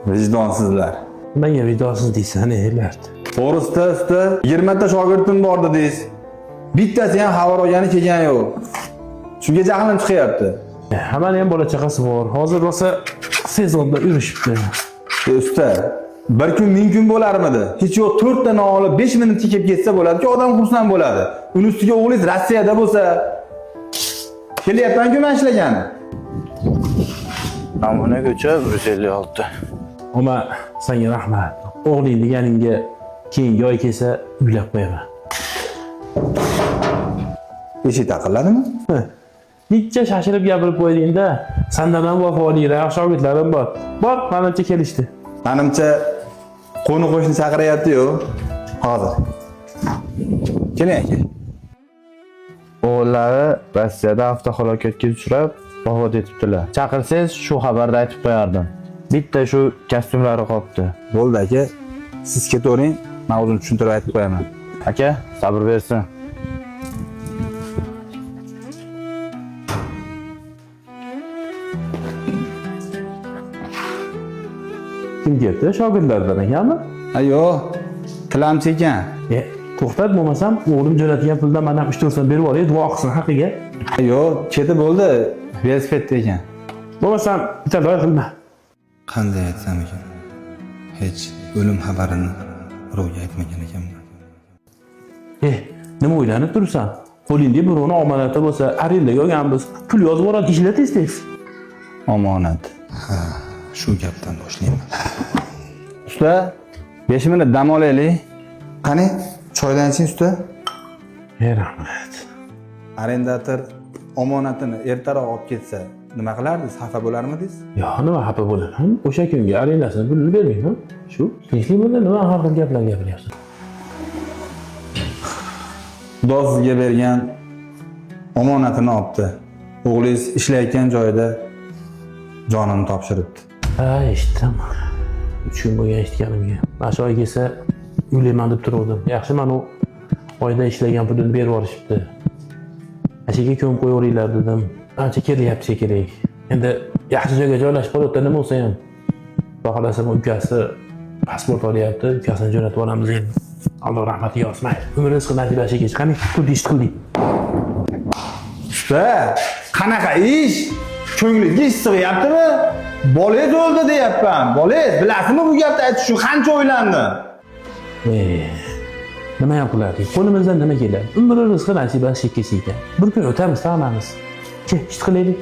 Vijdonsizlar. Menga vijdonsiz deysan, Mard. To'g'risida usta 20 ta shogirdim bor dedingiz. Bittasi ham xabar olgani kelgani yo'q. Shunga jahlim chiqyapti. Hammani ham bola chaqasi bor. Hozir rosa sezonda yurishibdi. Usta, bir kun 1000 kun bo'larmidi? Hech yo'q 4 ta non olib 5 minutga kelib ketsa bo'ladi-ku, odam xursand bo'ladi. Uni ustiga o'g'lingiz Rossiyada bo'lsa, kelyapman-ku men ishlagani. Namuna ko'cha 156. Ama senga rahmat. O'g'ling deganingga keyin yoy kelsa uylab qo'yaman. Eshik taqilladimi? Necha shashilib gapirib qo'yding-da. Sendan ham vafoliroq shogirdlarim bor. Bor, menimcha kelishdi. Menimcha qo'ni-qo'shni chaqiryapti-yu. Hozir. Keling aka. O'g'illari Rossiyada avtohalokatga uchrab vafot etibdilar. Chaqirsangiz shu xabarni aytib qo'yardim. Bitta shu kostyumlari qolibdi. Bo'ldi aka. Siz ketavering, men o'zim tushuntirib aytib qo'yaman. Aka, sabr bersin. Kim ketdi? Shogirdlardan ekanmi? Ayo, tilamchi ekan. To'xtat bo'lmasam, o'g'lim jo'natgan puldan men ham 3-4 so'm berib olay, duo qilsin haqiga. Ayo, ketib bo'ldi. Velosipedda ekan. Bo'lmasam, bitta loy qilma. Qanday aytsam ekan? Hech o'lim xabarini birovga aytmagan ekanman. Nima o'ylanib tursan? Qo'lingda birovni omonati bo'lsa, arendaga olganmiz, pul yozib yuboradi, ishlat tez. Omonat. Ha, shu gapdan boshlayman. Usta, 5 minut dam olaylik. Qani, choydan iching usta. Rahmat. Arendator omonatini ertaroq olib ketsa, nima qilardingiz? Xafa bo'larmidingiz? Yo'q, nima xafa bo'laman? O'sha kunga arendasini pulini bermayman. Shu, tinchlik bo'ldi, nima har xil gaplar gapiryapsiz? Xudo sizga bergan omonatini olibdi. O'g'lingiz ishlayotgan joyida jonini topshiribdi. Ha, eshitdim. 3 kun bo'lgan eshitganimga. Mana shu oy kelsa, uylayman deb turuvdim. Yaxshi, men u oyda ishlagan pulini berib yuborishibdi. Ashiga ko'mib qo'yaveringlar dedim. Ancha kelyapti kerak. Endi yaxshi joyga joylashib qolibdi, nima bo'lsa ham. Xohlasam ukasi pasport olyapti, ukasini jo'natib olamiz endi. Alloh rahmatiga olsin. Umr rizqi nasibasiga qani, pul ish qildik. Usta, qanaqa ish? Ko'nglingiz ish sig'yaptimi? Bolangiz o'ldi deyapman. Bolangiz bilasizmi bu gapni aytish uchun qancha o'ylandi? Nima ham qilardik? Qo'limizdan nima keladi? Umr rizqi nasibasi chekasi ekan. Bir kun o'tamiz, hammamiz. Ish qilaylik.